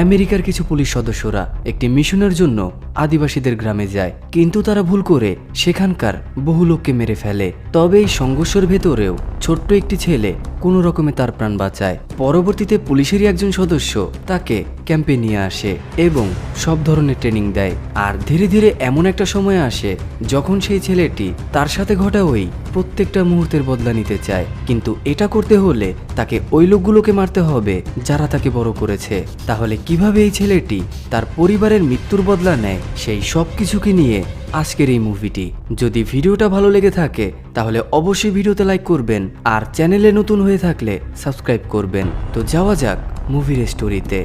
আমেরিকার কিছু পুলিশ সদস্যরা একটি মিশনের জন্য আদিবাসীদের গ্রামে যায়, কিন্তু তারা ভুল করে সেখানকার বহু লোককে মেরে ফেলে। তবে এই সংঘর্ষের ভেতরেও ছোট্ট একটি ছেলে কোনো রকমে তার প্রাণ বাঁচায়। পরবর্তীতে পুলিশেরই একজন সদস্য তাকে ক্যাম্পে নিয়ে আসে এবং সব ধরনের ট্রেনিং দেয়। আর ধীরে ধীরে এমন একটা সময় আসে যখন সেই ছেলেটি তার সাথে ঘটা ওই প্রত্যেকটা মুহূর্তের বদলা নিতে চায়, কিন্তু এটা করতে হলে তাকে ওই লোকগুলোকে মারতে হবে যারা তাকে বড় করেছে। তাহলে কিভাবে এই ছেলেটি তার পরিবারের মৃত্যুর বদলা নেয়, সেই সব কিছুকে নিয়ে আজকের এই মুভিটি। যদি ভিডিওটা ভালো লেগে থাকে তাহলে অবশ্যই ভিডিওতে লাইক করবেন, আর চ্যানেলে নতুন হয়ে থাকলে সাবস্ক্রাইব করবেন। তো যাওয়া যাক মুভির স্টোরিতে।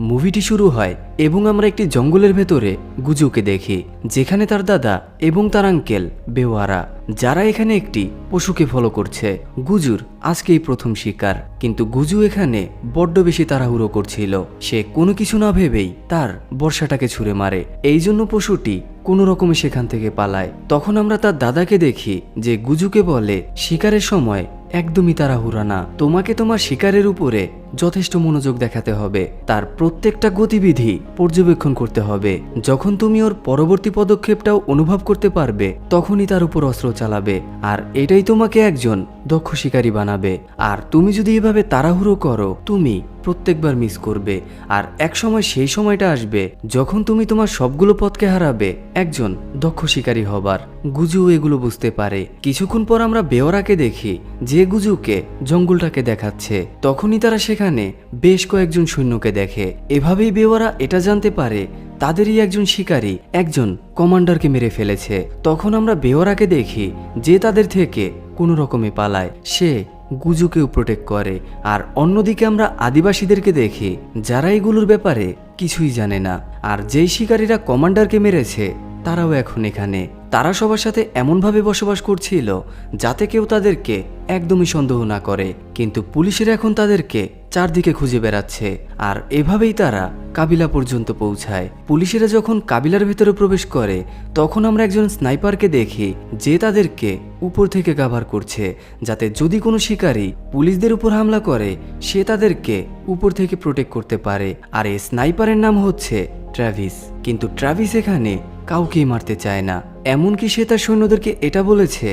মুভিটি শুরু হয় এবং আমরা একটি জঙ্গলের ভেতরে গুজুকে দেখি, যেখানে তার দাদা এবং তার আঙ্কেল বেওয়ারা, যারা এখানে একটি পশুকে ফলো করছে। গুজুর আজকেই প্রথম শিকার, কিন্তু গুজু এখানে বড্ড বেশি তাড়াহুড়ো করছিল। সে কোনো কিছু না ভেবেই তার বর্ষাটাকে ছুঁড়ে মারে, এই জন্য পশুটি কোনো রকমে সেখান থেকে পালায়। তখন আমরা তার দাদাকে দেখি যে গুজুকে বলে, শিকারের সময় একদমই তাড়াহুড়া না, তোমাকে তোমার শিকারের উপরে যথেষ্ট মনোযোগ দেখাতে হবে, তার প্রত্যেকটা গতিবিধি পর্যবেক্ষণ করতে হবে। যখন তুমি ওর পরবর্তী পদক্ষেপটাও অনুভব করতে পারবে তখনই তার উপর অস্ত্র চালাবে, আর এটাই তোমাকে একজন দক্ষ শিকারী বানাবে। আর তুমি যদি এভাবে তাড়াহুড়ো করো তুমি প্রত্যেকবার মিস করবে, আর এক সময় সেই সময়টা আসবে যখন তুমি তোমার সবগুলো পথকে হারাবে একজন দক্ষ শিকারী হবার। গুজু এগুলো বুঝতে পারে। কিছুক্ষণ পর আমরা বেওয়ারাকে দেখি যে গুজুকে জঙ্গলটাকে দেখাচ্ছে। তখনই তারা সেখানে বেশ কয়েকজন সৈন্যকে দেখে। এভাবেই বেওয়ারা এটা জানতে পারে তাদেরই একজন শিকারী একজন কমান্ডারকে মেরে ফেলেছে। তখন আমরা বেওয়ারাকে দেখি যে তাদের থেকে কোনো রকমে পালায়, সে গুজুকেও প্রোটেক্ট করে। আর অন্যদিকে আমরা আদিবাসীদেরকে দেখি যারা এগুলোর ব্যাপারে কিছুই জানে না, আর যেই শিকারীরা কমান্ডারকে মেরেছে তারাও এখন এখানে। তারা সবার সাথে এমনভাবে বসবাস করছিল যাতে কেউ তাদেরকে একদমই সন্দেহ না করে, কিন্তু পুলিশের এখন তাদেরকে চারদিকে খুঁজে বেড়াচ্ছে। আর এভাবেই তারা কাবিলা পর্যন্ত পৌঁছায়। পুলিশেরা যখন কাবিলার ভেতরে প্রবেশ করে তখন আমরা একজন স্নাইপারকে দেখি যে তাদেরকে উপর থেকে কভার করছে, যাতে যদি কোনো শিকারী পুলিশদের উপর হামলা করে সে তাদেরকে উপর থেকে প্রোটেক্ট করতে পারে। আর এই স্নাইপারের নাম হচ্ছে ট্র্যাভিস। কিন্তু ট্র্যাভিস এখানে কাউকেই মারতে চায় না, এমনকি সে তার সৈন্যদেরকে এটা বলেছে,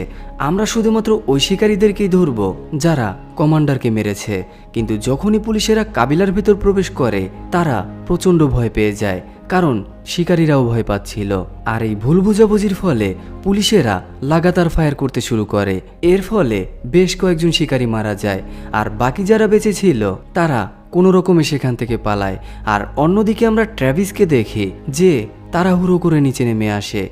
আমরা শুধুমাত্র ওই শিকারীদেরকেই ধরব যারা কমান্ডারকে মেরেছে। কিন্তু যখনই পুলিশেরা কাবিলার ভেতর প্রবেশ করে তারা প্রচণ্ড ভয় পেয়ে যায়, কারণ শিকারীরাও ভয় পাচ্ছিল। আর এই ভুল বুঝাবুঝির ফলে পুলিশেরা লাগাতার ফায়ার করতে শুরু করে। এর ফলে বেশ কয়েকজন শিকারী মারা যায়, আর বাকি যারা বেঁচে ছিল তারা কোনো রকমে সেখান থেকে পালায়। আর অন্যদিকে আমরা ট্র্যাভিসকে দেখি যে তাড়াহুড়ো করে নিচে নেমে আসে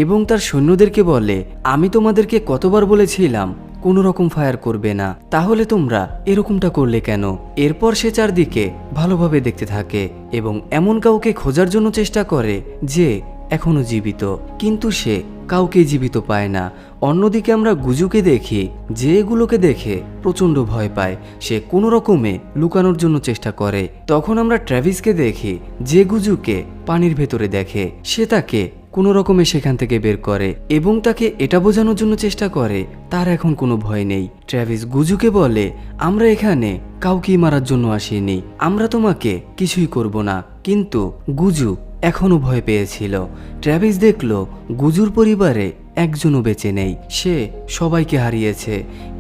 এবং তার সৈন্যদেরকে বলে, আমি তোমাদেরকে কতবার বলেছিলাম কোনো রকম ফায়ার করবে না, তাহলে তোমরা এরকমটা করলে কেন? এরপর সে চারদিকে ভালোভাবে দেখতে থাকে এবং এমন কাউকে খোঁজার জন্য চেষ্টা করে যে এখনো জীবিত, কিন্তু সে কাউকে জীবিত পায় না। অন্যদিকে আমরা গুজুকে দেখি যে এগুলোকে দেখে প্রচণ্ড ভয় পায়, সে কোনো রকমে লুকানোর জন্য চেষ্টা করে। তখন আমরা ট্র্যাভিসকে দেখি যে গুজুকে পানির ভেতরে দেখে, সে তাকে কোনো রকমে সেখান থেকে বের করে এবং তাকে এটা বোঝানোর জন্য চেষ্টা করে তার এখন কোনো ভয় নেই। ট্র্যাভিস গুজুকে বলে, আমরা এখানে কাউকেই মারার জন্য আসিনি, আমরা তোমাকে কিছুই করব না। কিন্তু গুজু এখনো ভয় পেয়েছিল। ট্র্যাভিস দেখল গুজুর পরিবারে একজনও বেঁচে নেই, সে সবাইকে হারিয়েছে।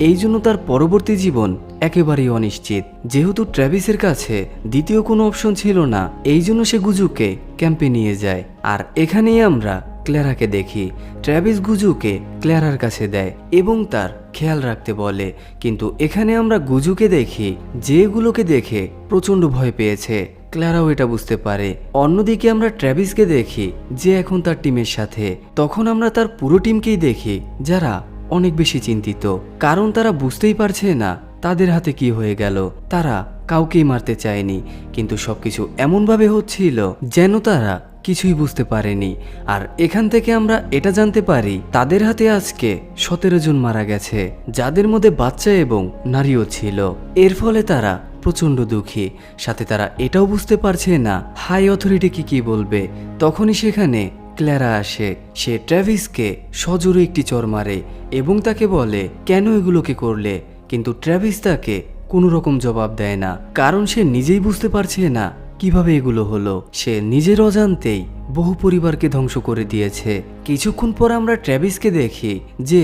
এই জন্য তার পরবর্তী জীবন একেবারেই অনিশ্চিত। যেহেতু ট্র্যাভিসের কাছে দ্বিতীয় কোনো অপশন ছিল না, এই জন্য সে গুজুকে ক্যাম্পে নিয়ে যায়। আর এখানেই আমরা ক্ল্যারাকে দেখি। ট্র্যাভিস গুজুকে ক্ল্যারার কাছে দেয় এবং তার খেয়াল রাখতে বলে, কিন্তু এখানে আমরা গুজুকে দেখি যেগুলোকে দেখে প্রচণ্ড ভয় পেয়েছে। ক্ল্যারাও এটা বুঝতে পারে। অন্যদিকে আমরা ট্র্যাভিসকে দেখি যে এখন তার টিমের সাথে। তখন আমরা তার পুরো টিমকেই দেখি যারা অনেক বেশি চিন্তিত, কারণ তারা বুঝতেই পারছে না তাদের হাতে কি হয়ে গেল। তারা কাউকেই মারতে চায়নি, কিন্তু সবকিছু এমনভাবে হচ্ছিল যেন তারা কিছুই বুঝতে পারেনি। আর এখান থেকে আমরা এটা জানতে পারি তাদের হাতে আজকে 17 জন মারা গেছে, যাদের মধ্যে বাচ্চা এবং নারীও ছিল। এর ফলে তারা প্রচণ্ড দুঃখী, সাথে তারা এটাও বুঝতে পারছে না হাই অথরিটি কি বলবে। তখনই সেখানে ক্ল্যারা আসে। সে ট্র্যাভিসকে সজোরে একটি চড় মারে এবং তাকে বলে, কেন এগুলোকে করলে? কিন্তু ট্র্যাভিস তাকে কোনো রকম জবাব দেয় না, কারণ সে নিজেই বুঝতে পারছে না কিভাবে এগুলো হলো। সে নিজের অজান্তেই বহু পরিবারকে ধ্বংস করে দিয়েছে। কিছুক্ষণ পর আমরা ট্র্যাভিসকে দেখি যে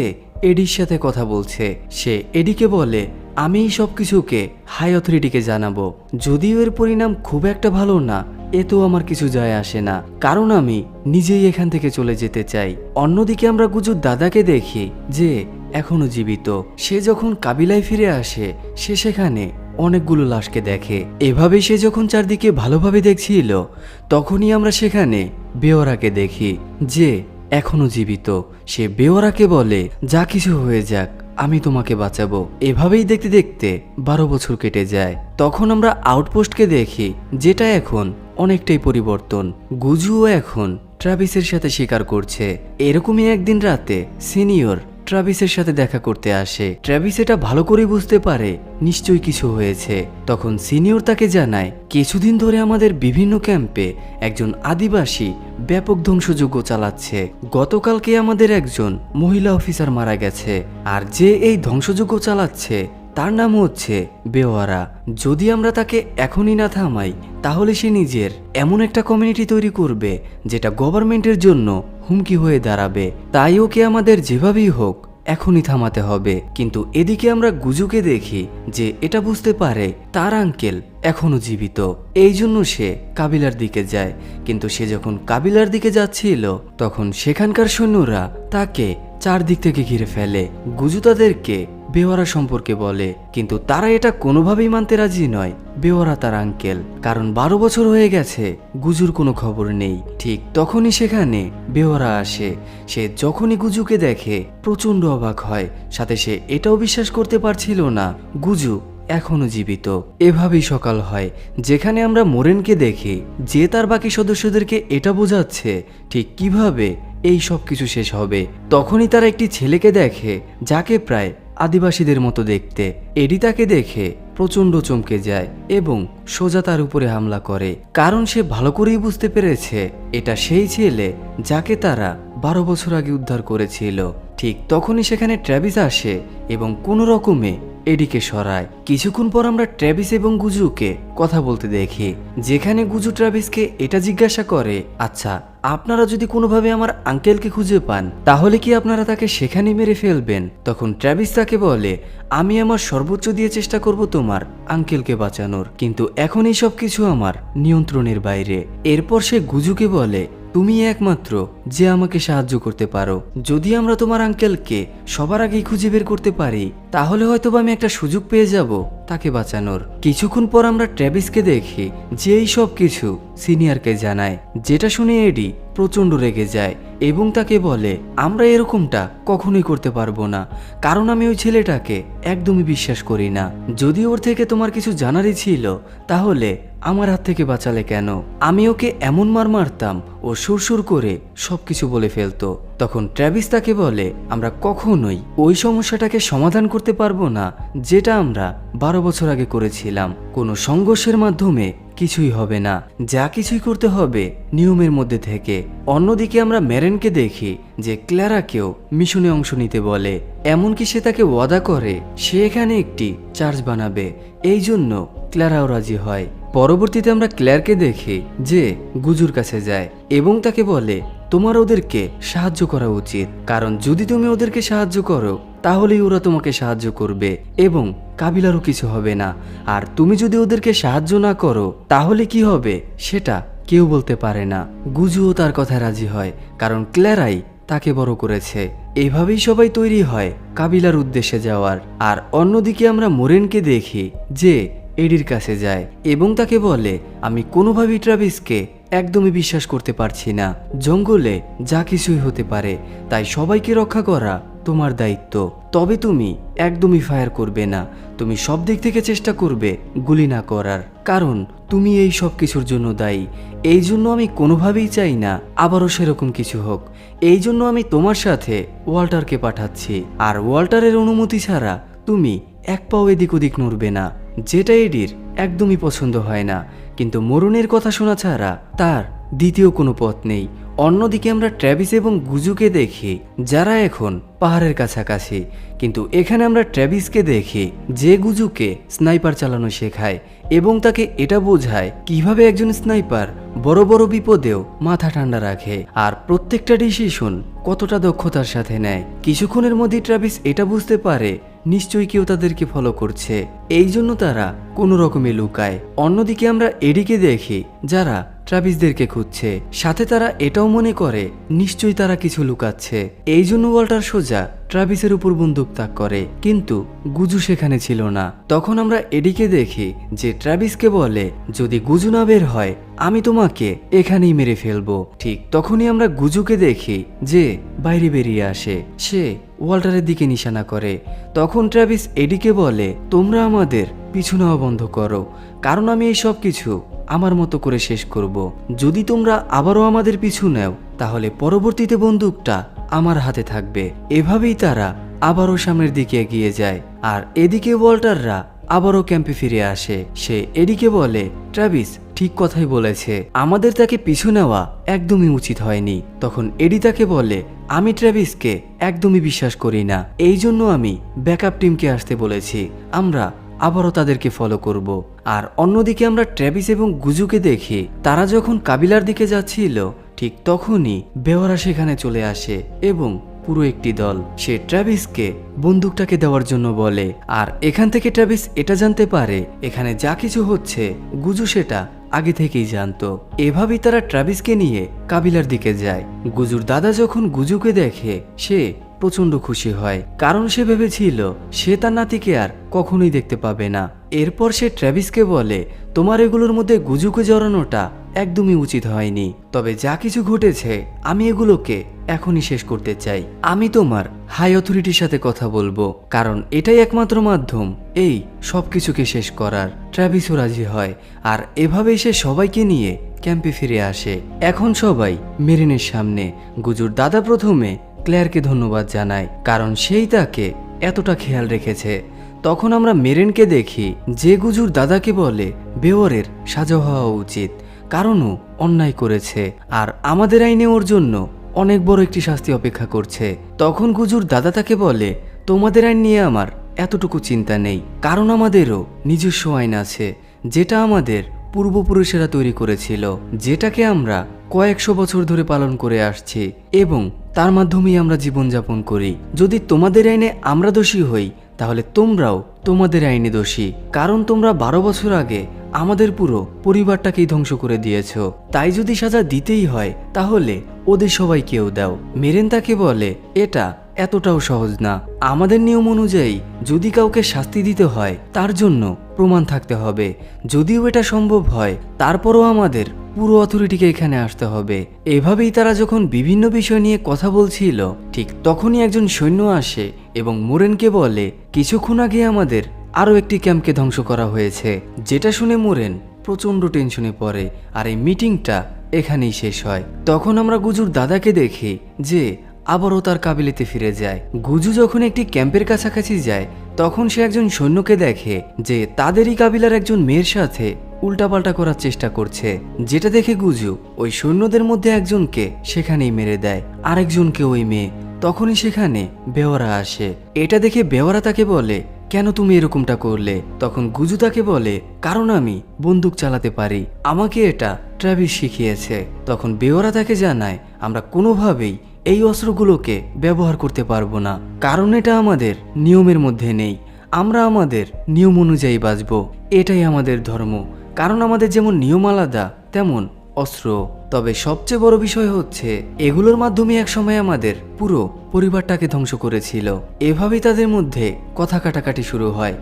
এডির সাথে কথা বলছে। সে এডিকে বলে, আমি এই সব কিছুকে হাই অথরিটিকে জানাবো। যদিও এর পরিণাম খুব একটা ভালো না, এতেও আমার কিছু যায় আসে না, কারণ আমি নিজেই এখান থেকে চলে যেতে চাই। অন্যদিকে আমরা গুজুর দাদাকে দেখি যে এখনো জীবিত। সে যখন কাবিলায় ফিরে আসে সে সেখানে অনেকগুলো লাশকে দেখে। এভাবে সে যখন চারদিকে ভালোভাবে দেখছিল তখনই আমরা সেখানে বেওয়ারাকে দেখি যে এখনো জীবিত। সে বেওয়ারাকে বলে, যা কিছু হয়ে যাক আমি তোমাকে বাঁচাবো। এভাবেই দেখতে দেখতে 12 বছর কেটে যায়। তখন আমরা আউটপোস্টকে দেখি, যেটা এখন অনেকটাই পরিবর্তন। গুজুও এখন ট্রাভিসের সাথে শিকার করছে। এরকমই একদিন রাতে সিনিয়র ট্রাভিসের সাথে দেখা করতে আসে। ট্রাভিস এটা ভালো করে বুঝতে পারে নিশ্চয়ই কিছু হয়েছে। তখন সিনিয়র তাকে জানায়, কিছুদিন ধরে আমাদের বিভিন্ন ক্যাম্পে একজন আদিবাসী ব্যাপক ধ্বংসযজ্ঞ চালাচ্ছে। গতকালকে আমাদের একজন মহিলা অফিসার মারা গেছে, আর যে এই ধ্বংসযজ্ঞ চালাচ্ছে তার নাম হচ্ছে বেওয়ারা। যদি আমরা তাকে এখনই না থামাই তাহলে সে নিজের এমন একটা কমিউনিটি তৈরি করবে যেটা গভর্নমেন্টের জন্য হুমকি হয়ে দাঁড়াবে। তাই ওকে আমাদের যেভাবেই হোক এখনই থামাতে হবে। কিন্তু এদিকে আমরা গুজুকে দেখি যে এটা বুঝতে পারে তার আঙ্কেল এখনো জীবিত। এই জন্য সে কাবিলার দিকে যায়। কিন্তু সে যখন কাবিলার দিকে যাচ্ছিল তখন সেখানকার সৈন্যরা তাকে চারদিক থেকে ঘিরে ফেলে। গুজু তাদেরকে বেওয়ারা সম্পর্কে বলে, কিন্তু তারা এটা কোনোভাবেই মানতে রাজি নয়। বেওয়ারা তার আঙ্কেল, কারণ 12 বছর হয়ে গেছে গুজুর কোনো খবর নেই। ঠিক তখনই সেখানে বেওয়ারা আসে। সে যখনই গুজুকে দেখে প্রচণ্ড অবাক হয়, সাথে সে এটাও বিশ্বাস করতে পারছিল না গুজু এখনো জীবিত। এভাবেই সকাল হয়, যেখানে আমরা মোরেনকে দেখি যে তার বাকি সদস্যদেরকে এটা বোঝাচ্ছে ঠিক কিভাবে এই সব কিছু শেষ হবে। তখনই তারা একটি ছেলেকে দেখে যাকে প্রায় আদিবাসীদের মতো দেখতে। এডি তাকে দেখে প্রচণ্ড চমকে যায় এবং সোজা তার উপরে হামলা করে, কারণ সে ভালো করেই বুঝতে পেরেছে এটা সেই ছেলে যাকে তারা 12 বছর আগে উদ্ধার করেছিল। ঠিক তখনই সেখানে ট্র্যাভিস আসে এবং কোনো রকমে এডিকে সরায়। কিছুক্ষণ পর আমরা ট্র্যাভিস এবং গুজুকে কথা বলতে দেখি, যেখানে গুজু ট্র্যাভিসকে এটা জিজ্ঞাসা করে, আচ্ছা আপনারা যদি কোনোভাবে আমার আঙ্কেলকে খুঁজে পান তাহলে কি আপনারা তাকে সেখানে মেরে ফেলবেন? তখন ট্র্যাভিস তাকে বলে, আমি আমার সর্বোচ্চ দিয়ে চেষ্টা করব তোমার আঙ্কেলকে বাঁচানোর, কিন্তু এখন এই সব কিছু আমার নিয়ন্ত্রণের বাইরে। এরপর সে গুজুকে বলে, তুমি একমাত্র যে আমাকে সাহায্য করতে পারো। যদি আমরা তোমার আঙ্কেলকে সবার আগেই খুঁজে বের করতে পারি তাহলে হয়তো আমি একটা সুযোগ পেয়ে যাব তাকে বাঁচানোর। কিছুক্ষণ পর আমরা ট্র্যাভিসকে দেখি যে এই সব কিছু সিনিয়রকে জানায়, যেটা শুনে এডি প্রচণ্ড রেগে যায় এবং তাকে বলে, আমরা এরকমটা কখনোই করতে পারবো না, কারণ আমি ওই ছেলেটাকে একদমই বিশ্বাস করি না। যদি ওর থেকে তোমার কিছু জানারই ছিল তাহলে আমার হাত থেকে বাঁচালে কেন? আমি ওকে এমন মার মারতাম ও সুরসুর করে সবকিছু বলে ফেলতো। তখন ট্র্যাভিস তাকে বলে, আমরা কখনোই ওই সমস্যাটাকে সমাধান করতে পারবো না যেটা আমরা 12 বছর আগে করেছিলাম। কোনো সংঘর্ষের মাধ্যমে কিছুই হবে না, যা কিছুই করতে হবে নিয়মের মধ্যে থেকে। অন্যদিকে আমরা মেরেনকে দেখি যে ক্ল্যারাকেও মিশনে অংশ নিতে বলে, এমনকি সে তাকে ওয়াদা করে সে এখানে একটি চার্চ বানাবে। এই জন্য ক্ল্যারাও রাজি হয়। পরবর্তীতে আমরা ক্ল্যারকে দেখি যে গুজুর কাছে যায় এবং তাকে বলে, তোমার ওদেরকে সাহায্য করা উচিত, কারণ যদি তুমি ওদেরকে সাহায্য করো তাহলেই ওরা তোমাকে সাহায্য করবে এবং কাবিলারও কিছু হবে না। আর তুমি যদি ওদেরকে সাহায্য না করো তাহলে কি হবে সেটা কেউ বলতে পারে না। গুজুও তার কথায় রাজি হয়, কারণ ক্ল্যারাই তাকে বড় করেছে। এভাবেই সবাই তৈরি হয় কাবিলার উদ্দেশ্যে যাওয়ার। আর অন্যদিকে আমরা মোরেনকে দেখি যে এডির কাছে যায় এবং তাকে বলে, আমি কোনোভাবেই ট্র্যাভিসকে একদমই বিশ্বাস করতে পারছি না। জঙ্গলে যা কিছুই হতে পারে, তাই সবাইকে রক্ষা করা তোমার দায়িত্ব। তবে তুমি একদমই ফায়ার করবে না, তুমি সব দিক থেকে চেষ্টা করবে গুলি না করার, কারণ তুমি এই সব কিছুর জন্য দায়ী। এই জন্য আমি কোনোভাবেই চাই না আবারও সেরকম কিছু হোক। এই জন্য আমি তোমার সাথে ওয়াল্টারকে পাঠাচ্ছি, আর ওয়াল্টারের অনুমতি ছাড়া তুমি এক পাও এদিক ওদিক নড়বে না। যেটা এডির একদমই পছন্দ হয় না, কিন্তু মরণের কথা শোনা ছাড়া তার দ্বিতীয় কোনো পথ নেই। অন্যদিকে আমরা ট্র্যাভিস এবং গুজুকে দেখি যারা এখন পাহাড়ের কাছাকাছি, কিন্তু এখানে আমরা ট্র্যাভিসকে দেখি যে গুজুকে স্নাইপার চালানো শেখায় এবং তাকে এটা বোঝায় কিভাবে একজন স্নাইপার বড় বড় বিপদেও মাথা ঠান্ডা রাখে আর প্রত্যেকটা ডিসিশন কতটা দক্ষতার সাথে নেয়। কিছুক্ষণের মধ্যে ট্র্যাভিস এটা বুঝতে পারে নিশ্চয়ই কেউ তাদেরকে ফলো করছে, এই জন্য তারা কোনো রকমে লুকায়। অন্যদিকে আমরা এডিকে দেখি যারা ট্রাভিসদেরকে খুঁজছে, সাথে তারা এটাও মনে করে নিশ্চয়ই তারা কিছু লুকাচ্ছে। এই জন্য ওয়াল্টার সোজা ট্রাভিসের উপর বন্দুক তাক করে, কিন্তু গুজু সেখানে ছিল না। তখন আমরা এডিকে দেখি যে ট্রাভিসকে বলে যদি গুজু না বের হয় আমি তোমাকে এখানেই মেরে ফেলবো। ঠিক তখনই আমরা গুজুকে দেখি যে বাইরে বেরিয়ে আসে, সে ওয়াল্টারের দিকে নিশানা করে। তখন ট্রাভিস এডিকে বলে তোমরা আমাদের পিছু নেওয়া বন্ধ করো, কারণ আমি এই সব কিছু আমার মতো করে শেষ করব। যদি তোমরা আবারও আমাদের পিছু নেও তাহলে পরবর্তীতে বন্দুকটা আমার হাতে থাকবে। এভাবেই তারা আবারও সামনের দিকে এগিয়ে যায় আর এদিকে ওয়াল্টাররা আবারও ক্যাম্পে ফিরে আসে। সে এডিকে বলে ট্রাভিস ঠিক কথাই বলেছে, আমাদের তাকে পিছু নেওয়া একদমই উচিত হয়নি। তখন এডি তাকে বলে আমি ট্রাভিসকে একদমই বিশ্বাস করি না, এই জন্য আমি ব্যাকআপ টিমকে আসতে বলেছি, আমরা আবারও তাদেরকে ফলো করব। আর অন্যদিকে আমরা ট্র্যাভিস এবং গুজুকে দেখি তারা যখন কাবিলার দিকে যাচ্ছিল ঠিক তখনই বেওয়ারা সেখানে চলে আসে এবং পুরো একটি দল সে ট্র্যাভিসকে বন্দুকটাকে দেওয়ার জন্য বলে। আর এখান থেকে ট্র্যাভিস এটা জানতে পারে এখানে যা কিছু হচ্ছে গুজু সেটা আগে থেকেই জানতো। এভাবেই তারা ট্র্যাভিসকে নিয়ে কাবিলার দিকে যায়। গুজুর দাদা যখন গুজুকে দেখে সে প্রচন্ড খুশি হয়, কারণ সে ভেবেছিল সে তার নাতিকে আর কখনোই দেখতে পাবে না। এরপর সে ট্র্যাভিসকে বলে তোমার এগুলোর মধ্যে গুজুকে জড়ানোটা একদমই উচিত হয়নি, তবে যা কিছু ঘটেছে আমি এগুলোকে এখনই শেষ করতে চাই। আমি তোমার হাই অথরিটির সাথে কথা বলবো, কারণ এটাই একমাত্র মাধ্যম এই সবকিছুকে শেষ করার। ট্র্যাভিসও রাজি হয় আর এভাবেই সে সবাইকে নিয়ে ক্যাম্পে ফিরে আসে। এখন সবাই মেরিনের সামনে। গুজুর দাদা প্রথমে ক্লেয়ারকে ধন্যবাদ জানায়, কারণ সেই তাকে এতটা খেয়াল রেখেছে। তখন আমরা মেরেনকে দেখি যে গুজুর দাদাকে বলে বেওয়ারের সাজা হওয়া উচিত, কারণ ও অন্যায় করেছে আর আমাদের আইনে ওর জন্য অনেক বড় একটি শাস্তি অপেক্ষা করছে। তখন গুজুর দাদা তাকে বলে তোমাদের আইন নিয়ে আমার এতটুকু চিন্তা নেই, কারণ আমাদেরও নিজস্ব আইন আছে যেটা আমাদের পূর্বপুরুষেরা তৈরি করেছিল, যেটাকে আমরা কয়েকশো বছর ধরে পালন করে আসছি এবং তার মাধ্যমেই আমরা জীবনযাপন করি। যদি তোমাদের আইনে আমরা দোষী হই তাহলে তোমরাও তোমাদের আইনে দোষী, কারণ তোমরা 12 বছর আগে আমাদের পুরো পরিবারটাকেই ধ্বংস করে দিয়েছ। তাই যদি সাজা দিতেই হয় তাহলে ওদের সবাইকেও দাও। মেরেন তাকে বলে এটা এতটাও সহজ না, আমাদের নিয়ম অনুযায়ী যদি কাউকে শাস্তি দিতে হয় তার জন্য প্রমাণ থাকতে হবে। যদিও এটা সম্ভব হয় তারপরও আমাদের পুরো অথরিটিকে এখানে আসতে হবে। এভাবেই তারা যখন বিভিন্ন বিষয় নিয়ে কথা বলছিল ঠিক তখনই একজন সৈন্য আসে এবং মোরেনকে বলে কিছুক্ষণ আগে আমাদের আরও একটি ক্যাম্পকে ধ্বংস করা হয়েছে। যেটা শুনে মোরেন প্রচণ্ড টেনশনে পড়ে আর এই মিটিংটা এখানেই শেষ হয়। তখন আমরা গুজুর দাদাকে দেখি যে আবারও তার কাবিলেতে ফিরে যায়। গুজু যখন একটি ক্যাম্পের কাছাকাছি যায় তখন সে একজন সৈন্যকে দেখে যে তাদেরই কাবিলার একজন মেয়ের সাথে উল্টাপাল্টা করার চেষ্টা করছে, যেটা দেখে গুজু ওই সৈন্যদের মধ্যে একজনকে সেখানেই মেরে দেয়, আরেকজনকে ওই মেয়ে। তখনই সেখানে বেওয়ারা আসে। এটা দেখে বেওয়ারা তাকে বলে কেন তুমি এরকমটা করলে? তখন গুজু তাকে বলে কারণ আমি বন্দুক চালাতে পারি, আমাকে এটা ট্র্যাভিস শিখিয়েছে। তখন বেওয়ারা তাকে জানায় আমরা কোনোভাবেই এই অস্ত্রগুলোকে ব্যবহার করতে পারবো না, কারণ এটা আমাদের নিয়মের মধ্যে নেই, আমরা আমাদের নিয়ম অনুযায়ী বাঁচব, এটাই আমাদের ধর্ম। কারণ আমাদের যেমন নিয়ম আলাদা তেমন অস্ত্র। তবে সবচেয়ে বড় বিষয় হচ্ছে এগুলোর মাধ্যমে একসময় আমাদের পুরো পরিবারটাকে ধ্বংস করেছিল। এভাবেই তাদের মধ্যে কথা কাটাকাটি শুরু হয়।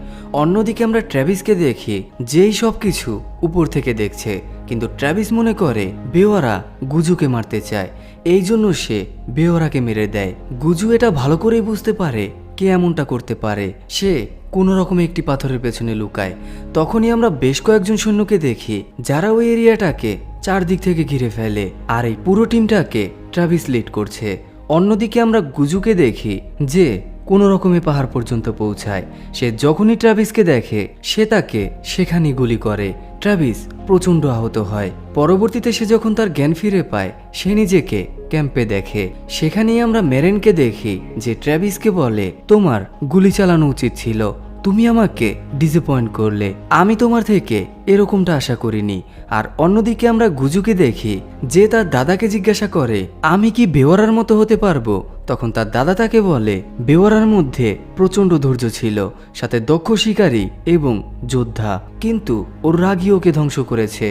অন্যদিকে আমরা ট্র্যাভিসকে দেখি যেই সব কিছু উপর থেকে দেখছে, কিন্তু ট্র্যাভিস মনে করে বেওয়ারা গুজুকে মারতে চায়, এই জন্য সে বেওয়ারাকে মেরে দেয়। গুজু এটা ভালো করেই বুঝতে পারে কে এমনটা করতে পারে, সে কোনো রকমে একটি পাথরের পেছনে লুকায়। তখনই আমরা বেশ কয়েকজন সৈন্যকে দেখি যারা ওই এরিয়াটাকে চারদিক থেকে ঘিরে ফেলে আর এই পুরো টিমটাকে ট্রাভিস লিড করছে। অন্যদিকে আমরা গুজুকে দেখি যে কোনো রকমে পাহাড় পর্যন্ত পৌঁছায়। সে যখনই ট্রাভিসকে দেখে সে তাকে সেখানেই গুলি করে। ট্রাভিস প্রচণ্ড আহত হয়। পরবর্তীতে সে যখন তার জ্ঞান ফিরে পায় সে নিজেকে ক্যাম্পে দেখে। সেখানেই আমরা মেরেনকে দেখি যে ট্রাভিসকে বলে, তোমার গুলি চালানো উচিত ছিল, তুমি আমাকে ডিসঅ্যাপয়েন্ট করলে, আমি তোমার থেকে এরকমটা আশা করিনি। আর অন্যদিকে আমরা গুজুকে দেখি যে তার দাদাকে জিজ্ঞাসা করে, আমি কি বেওয়ারার মতো হতে পারবো? তখন তার দাদা তাকে বলে, বেওয়ারার মধ্যে প্রচণ্ড ধৈর্য ছিল, সাথে দক্ষ শিকারী এবং যোদ্ধা, কিন্তু ওর রাগই ওকে ধ্বংস করেছে।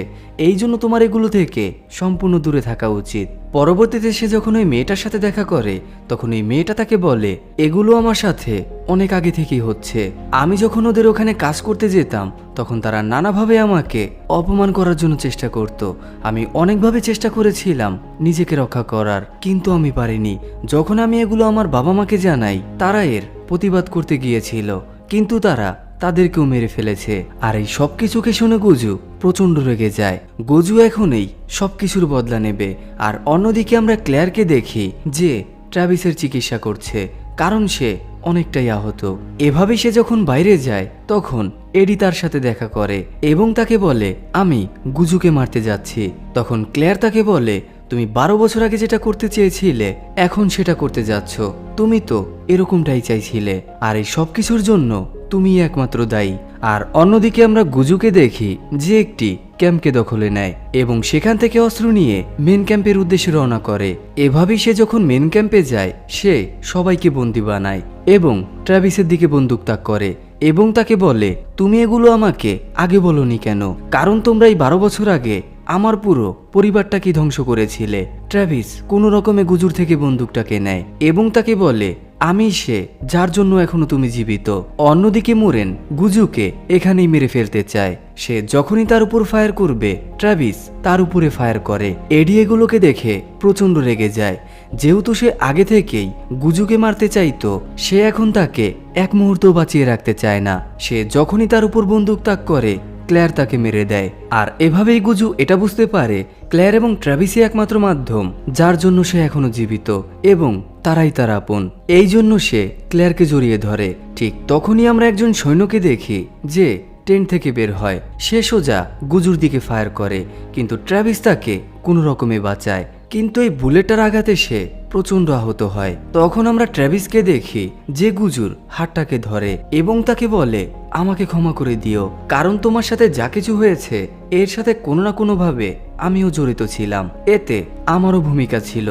এই জন্য তোমার এগুলো থেকে সম্পূর্ণ দূরে থাকা উচিত। পরবর্তীতে সে যখন ওই মেয়েটার সাথে দেখা করে তখন ওই মেয়েটা তাকে বলে, এগুলো আমার সাথে অনেক আগে থেকেই হচ্ছে। আমি যখন ওদের ওখানে কাজ করতে যেতাম তখন তারা নানাভাবে আমাকে অপমান করার জন্য চেষ্টা করত। আমি অনেকভাবে চেষ্টা করেছিলাম নিজেকে রক্ষা করার, কিন্তু আমি পারিনি। যখন আমি এগুলো আমার বাবা মাকে জানাই তারা এর প্রতিবাদ করতে গিয়েছিল, কিন্তু তারা তাদেরকেও মেরে ফেলেছে। আর এই সব কিছুকে শুনে গুজু প্রচণ্ড রেগে যায়। গুজু এখন এই সব কিছুর বদলা নেবে। আর অন্যদিকে আমরা ক্লেয়ারকে দেখি যে ট্রাভিসের চিকিৎসা করছে, কারণ সে অনেকটাই আহত। এভাবে সে যখন বাইরে যায় তখন এডি তার সাথে দেখা করে এবং তাকে বলে, আমি গুজুকে মারতে যাচ্ছি। তখন ক্লেয়ার তাকে বলে, তুমি 12 বছর আগে যেটা করতে চেয়েছিলে এখন সেটা করতে যাচ্ছ, তুমি তো এরকমটাই চাইছিলে, আর এই সব কিছুর জন্য তুমি একমাত্র দায়ী। আর অন্যদিকে আমরা গুজুকে দেখি যে একটি ক্যাম্পকে দখলে নেয় এবং সেখান থেকে অস্ত্র নিয়ে মেন ক্যাম্পের উদ্দেশ্যে রওনা করে। এভাবেই সে যখন মেন ক্যাম্পে যায় সে সবাইকে বন্দি বানায় এবং ট্রাভিসের দিকে বন্দুক তাক করে এবং তাকে বলে, তুমি এগুলো আমাকে আগে বলনি কেন? কারণ তোমরা এই 12 বছর আগে আমার পুরো পরিবারটাকে ধ্বংস করেছিলে। ট্রাভিস কোনো রকমে গুজুর থেকে বন্দুকটাকে নেয় এবং তাকে বলে, আমি সে যার জন্য এখনো তুমি জীবিত। অন্যদিকে মোরেন গুজুকে এখানেই মেরে ফেলতে চায়। সে যখনই তার উপর ফায়ার করবে ট্রাভিস তার উপরে ফায়ার করে। এডি এগুলোকে দেখে প্রচণ্ড রেগে যায়। যেহেতু সে আগে থেকেই গুজুকে মারতে চাইতো সে এখন তাকে এক মুহূর্ত বাঁচিয়ে রাখতে চায় না। সে যখনই তার উপর বন্দুক তাক করে ক্লেয়ার তাকে মেরে দেয়। আর এভাবেই গুজু এটা বুঝতে পারে ক্লেয়ার এবং ট্রাভিসই একমাত্র মাধ্যম যার জন্য সে এখনো জীবিত এবং তারাই তার আপন। এই জন্য সে ক্লেয়ারকে জড়িয়ে ধরে। ঠিক তখনই আমরা একজন সৈন্যকে দেখি যে টেন্ট থেকে বের হয়। সে সোজা গুজুর দিকে ফায়ার করে, কিন্তু ট্রাভিস তাকে কোনো রকমে বাঁচায়, কিন্তু এই বুলেটটার আঘাতে সে প্রচণ্ড আহত হয়। তখন আমরা ট্রাভিসকে দেখি যে গুজুর হাতটাকে ধরে এবং তাকে বলে, আমাকে ক্ষমা করে দিও, কারণ তোমার সাথে যা কিছু হয়েছে এর সাথে কোনো না কোনোভাবে আমিও জড়িত ছিলাম, এতে আমারও ভূমিকা ছিল,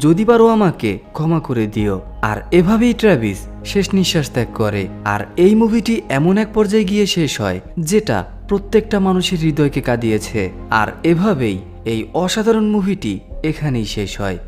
যদি পারো আমাকে ক্ষমা করে দিও। আর এভাবেই ট্রাভিস শেষ নিঃশ্বাস ত্যাগ করে। আর এই মুভিটি এমন এক পর্যায়ে গিয়ে শেষ হয় যেটা প্রত্যেকটা মানুষের হৃদয়কে কাঁদিয়েছে। আর এভাবেই এই অসাধারণ মুভিটি এখানেই শেষ হয়।